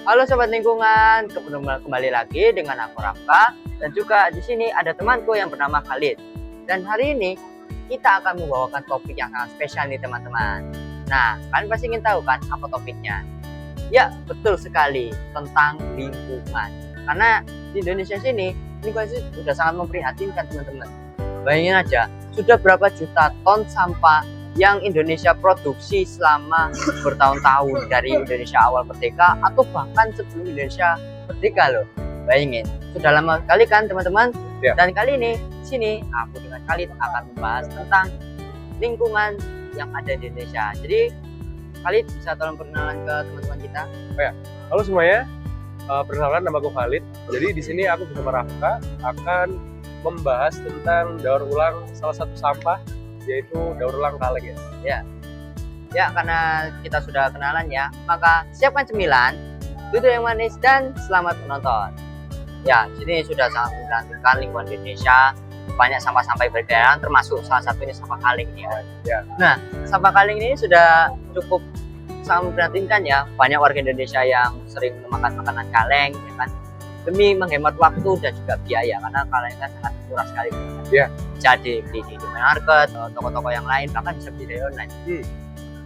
Halo sobat lingkungan, kembali lagi dengan aku Rafka dan juga di sini ada temanku yang bernama Khalid. Dan hari ini kita akan membawakan topik yang sangat spesial nih teman-teman. Nah, kalian pasti ingin tahu kan apa topiknya? Ya, betul sekali, tentang lingkungan. Karena di Indonesia sini lingkungan sih sudah sangat memprihatinkan teman-teman. Bayangin aja, sudah berapa juta ton sampah yang Indonesia produksi selama bertahun-tahun dari Indonesia awal merdeka atau bahkan sebelum Indonesia merdeka loh. Bayangin, sudah lama sekali kan teman-teman? Ya. Dan kali ini di sini aku dengan Khalid akan membahas tentang lingkungan yang ada di Indonesia. Jadi Khalid bisa tolong perkenalan ke teman-teman kita? Halo semuanya, perkenalkan nama aku Khalid. Jadi di sini aku bersama Rafka akan membahas tentang daur ulang salah satu sampah, yaitu daur ulang kaleng ya. Ya, karena kita sudah kenalan ya, maka siapkan cemilan, duduk yang manis, dan selamat menonton. Ya, sini sudah sangat memprihatinkan lingkungan Indonesia. Banyak sampah-sampah berkeliaran, termasuk salah satunya sampah kaleng ini ya. Nah, sampah kaleng ini sudah cukup sangat memprihatinkan ya. Banyak warga Indonesia yang sering memakan makanan kaleng, ya kan, demi menghemat waktu dan juga biaya, karena kaleng kan sangat murah sekali. Ya. Jadi beli di market, toko-toko yang lain, bahkan bisa beli dari online.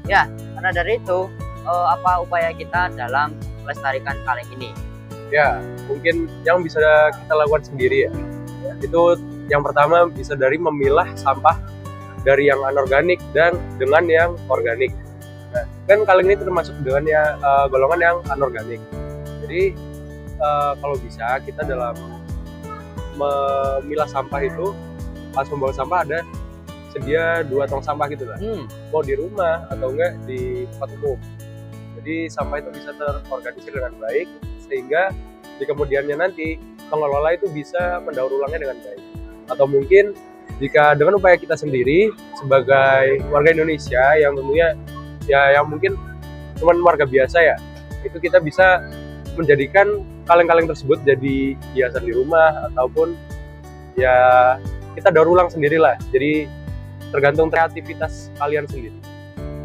Ya, karena dari itu apa upaya kita dalam melestarikan kaleng ini? Ya, mungkin yang bisa kita lakukan sendiri ya. Itu yang pertama bisa dari memilah sampah dari yang anorganik dan dengan yang organik. Nah, kan kaleng ini termasuk dengan golongan yang anorganik. Jadi kalau bisa kita dalam memilah sampah itu pas membawa sampah ada sedia 2 tong sampah gitu lah. Mau di rumah atau enggak di tempat umum. Jadi sampah itu bisa terorganisir dengan baik sehingga di kemudiannya nanti pengelola itu bisa mendaur ulangnya dengan baik. Atau mungkin jika dengan upaya kita sendiri sebagai warga Indonesia yang tentunya ya yang mungkin cuman warga biasa ya, itu kita bisa menjadikan kaleng-kaleng tersebut jadi hiasan di rumah ataupun ya kita daur ulang sendirilah. Jadi tergantung kreativitas kalian sendiri.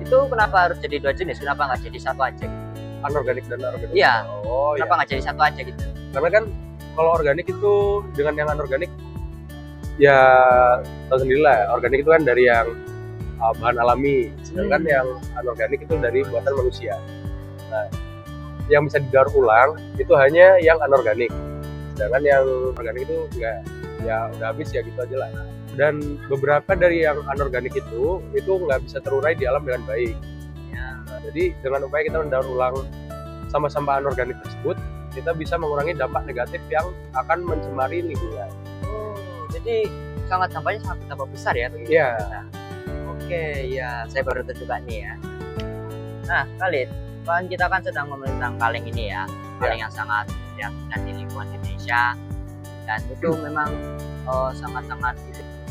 Itu kenapa harus jadi 2 jenis? Kenapa nggak jadi satu aja gitu? Anorganik dan organik. Iya. Oh Kenapa nggak jadi satu aja gitu? Karena kan kalau organik itu dengan yang anorganik ya tahu sendirilah. Organik itu kan dari yang bahan alami, sedangkan yang anorganik itu dari buatan manusia. Nah, yang bisa didaur ulang itu hanya yang anorganik, sedangkan yang organik itu enggak, ya udah habis ya gitu aja lah. Dan beberapa dari yang anorganik itu nggak bisa terurai di alam dengan baik ya. Nah, jadi dengan upaya kita mendaur ulang sampah-sampah anorganik tersebut, kita bisa mengurangi dampak negatif yang akan mencemari lingkungan. Jadi dampaknya sangat besar ya bagi Iya. kita. Oke, ya saya baru tahu juga nih ya. Nah, Khalid, kan kita kan sedang ngomongin tentang kaleng ini ya, kaleng yang sangat memprihatinkan di lingkungan Indonesia, dan itu memang sangat-sangat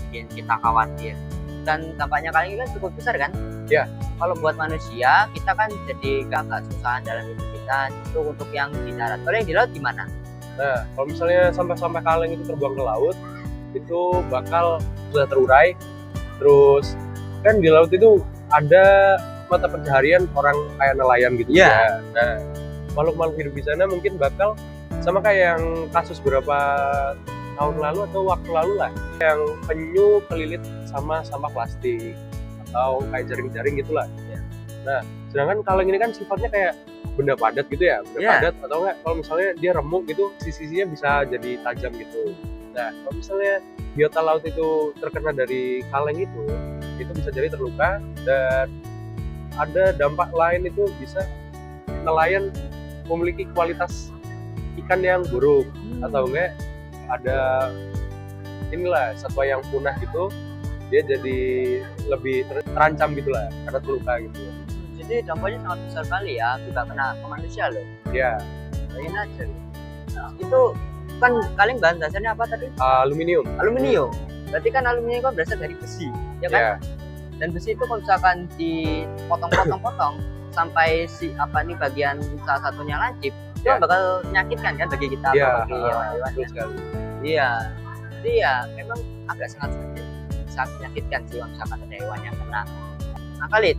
bikin kita khawatir. Dan dampaknya kaleng ini kan cukup besar kan? Ya. Kalau buat manusia, kita kan jadi agak susah dalam hidup kita. Itu untuk yang di darat. Kalau yang di laut gimana? Nah, kalau misalnya sampah-sampah kaleng itu terbuang ke laut, itu bakal sudah terurai. Terus kan di laut itu ada mata pencaharian orang kayak nelayan gitu ya. Nah, makhluk-makhluk hidup di sana mungkin bakal sama kayak yang kasus beberapa tahun lalu atau waktu lalu lah, yang penyu kelilit sama sampah plastik atau kayak jaring-jaring gitulah. Nah, sedangkan kaleng ini kan sifatnya kayak benda padat gitu ya, padat atau enggak kalau misalnya dia remuk gitu, sisi-sisinya bisa jadi tajam gitu. Nah, kalau misalnya biota laut itu terkena dari kaleng itu bisa jadi terluka, dan ada dampak lain itu bisa nelayan memiliki kualitas ikan yang buruk, atau enggak ada inilah satwa yang punah gitu, dia jadi lebih terancam gitulah karena terluka gitu. Jadi dampaknya sangat besar kali ya, juga kena ke manusia loh. Ya. Bayangin aja. Nah, itu kan kaleng bahan dasarnya apa tadi? Aluminium. Aluminium. Berarti kan aluminium kan berasal dari besi, ya kan? Ya. Dan besi itu kalau misalkan dipotong-potong-potong sampai bagian salah satunya lancip, itu bakal menyakitkan kan bagi kita atau bagi hewan-hewan. Betul sekali. Iya. Jadi ya memang agak sangat menyakitkan sih kalau misalkan ada hewan yang kena. Nah, Khalid,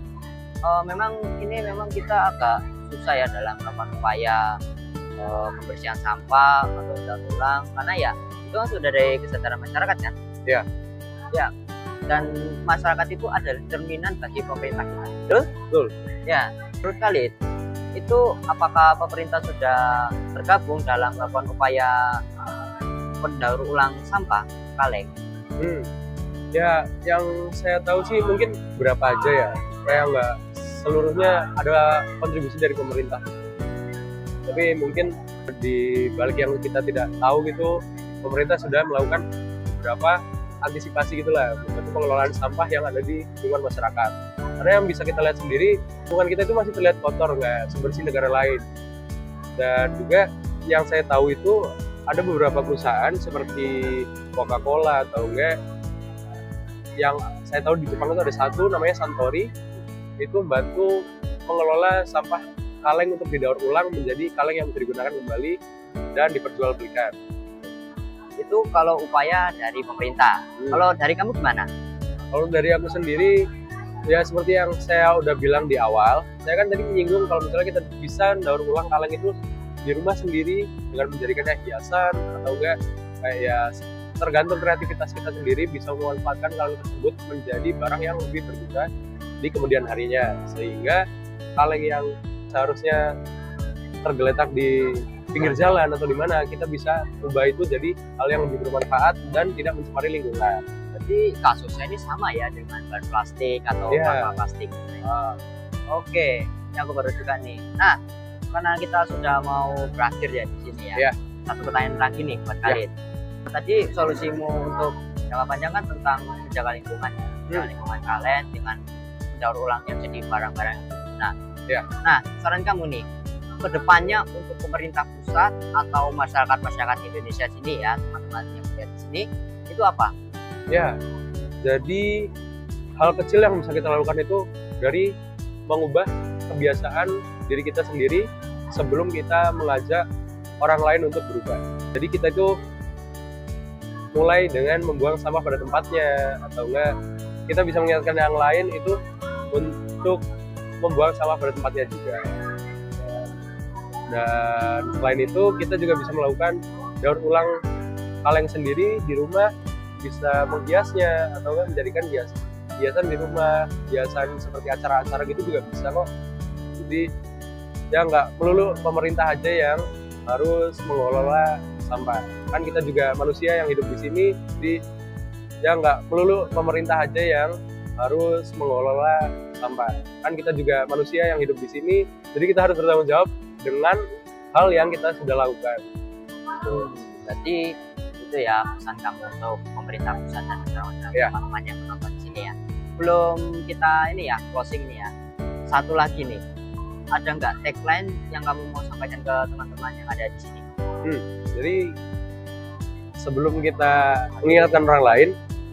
memang kita agak susah ya dalam melakukan upaya pembersihan sampah atau daur ulang, karena ya itu kan sudah dari kesadaran masyarakat kan. Iya. Ya, dan masyarakat itu adalah cerminan bagi pemerintah kita. Betul? Betul. Ya, menurut kalian itu apakah pemerintah sudah tergabung dalam melakukan upaya pendaur ulang sampah kaleng? Ya, yang saya tahu sih mungkin berapa aja ya, kayak nggak seluruhnya ada kontribusi dari pemerintah. Tapi mungkin di balik yang kita tidak tahu gitu, pemerintah sudah melakukan beberapa antisipasi gitulah untuk pengelolaan sampah yang ada di lingkungan masyarakat. Karena yang bisa kita lihat sendiri, lingkungan kita itu masih terlihat kotor, nggak sebersih negara lain. Dan juga yang saya tahu itu ada beberapa perusahaan seperti Coca-Cola atau enggak, yang saya tahu di Jepang itu ada satu namanya Santori, itu membantu mengelola sampah kaleng untuk didaur ulang menjadi kaleng yang bisa digunakan kembali dan diperjualbelikan. Itu kalau upaya dari pemerintah. Kalau dari kamu gimana? Kalau dari aku sendiri, ya seperti yang saya udah bilang di awal, saya kan tadi menyinggung kalau misalnya kita bisa daur ulang kaleng itu di rumah sendiri dengan menjadikannya hiasan atau enggak, kayak ya tergantung kreativitas kita sendiri bisa memanfaatkan kaleng tersebut menjadi barang yang lebih berguna di kemudian harinya, sehingga kaleng yang seharusnya tergeletak di pinggir jalan atau di mana, kita bisa ubah itu jadi hal yang lebih bermanfaat dan tidak mencemari lingkungan. Jadi kasusnya ini sama ya dengan bahan plastik atau sampah plastik. Oke, ini aku baru juga nih. Nah, karena kita sudah mau berakhir ya di sini ya. Satu pertanyaan lagi nih buat kalian. Tadi solusimu untuk jangka panjang kan tentang menjaga lingkungan, lingkungan kalian dengan daur ulangnya jadi barang-barang yang berguna. Nah, saran kamu nih, kedepannya untuk pemerintah pusat atau masyarakat Indonesia sini ya, teman-teman yang ada di sini, itu apa? Ya, jadi hal kecil yang bisa kita lakukan itu dari mengubah kebiasaan diri kita sendiri sebelum kita mengajak orang lain untuk berubah. Jadi kita itu mulai dengan membuang sampah pada tempatnya, atau enggak kita bisa mengingatkan yang lain itu untuk membuang sampah pada tempatnya juga. Dan selain itu kita juga bisa melakukan daur ulang kaleng sendiri di rumah, bisa menghiasnya atau enggak menjadikan hiasan di rumah, hiasan seperti acara-acara gitu juga bisa kok. Jadi ya nggak melulu pemerintah aja yang harus mengelola sampah, kan kita juga manusia yang hidup di sini, jadi ya nggak melulu pemerintah aja yang harus mengelola sampah, kan kita juga manusia yang hidup di sini, jadi kita harus bertanggung jawab dengan hal yang kita sudah lakukan. Berarti itu ya pesan kamu untuk pemerintah pusat dan teman-teman yang menonton di sini ya. Belum kita ini ya closing nih ya. Satu lagi nih, ada nggak tagline yang kamu mau sampaikan ke teman-teman yang ada di sini? Jadi sebelum kita mengingatkan orang lain,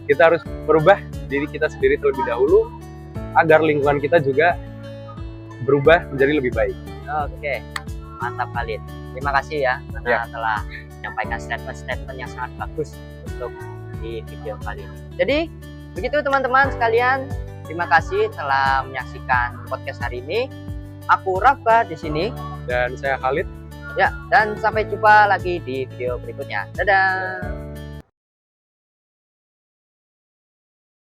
kita harus merubah diri kita sendiri terlebih dahulu agar lingkungan kita juga berubah menjadi lebih baik. Oke, mantap Khalid. Terima kasih ya karena telah menyampaikan statement-statement yang sangat bagus untuk di video kali ini. Jadi begitu teman-teman sekalian, terima kasih telah menyaksikan podcast hari ini. Aku Rafa di sini dan saya Khalid. Ya, dan sampai jumpa lagi di video berikutnya. Dadah.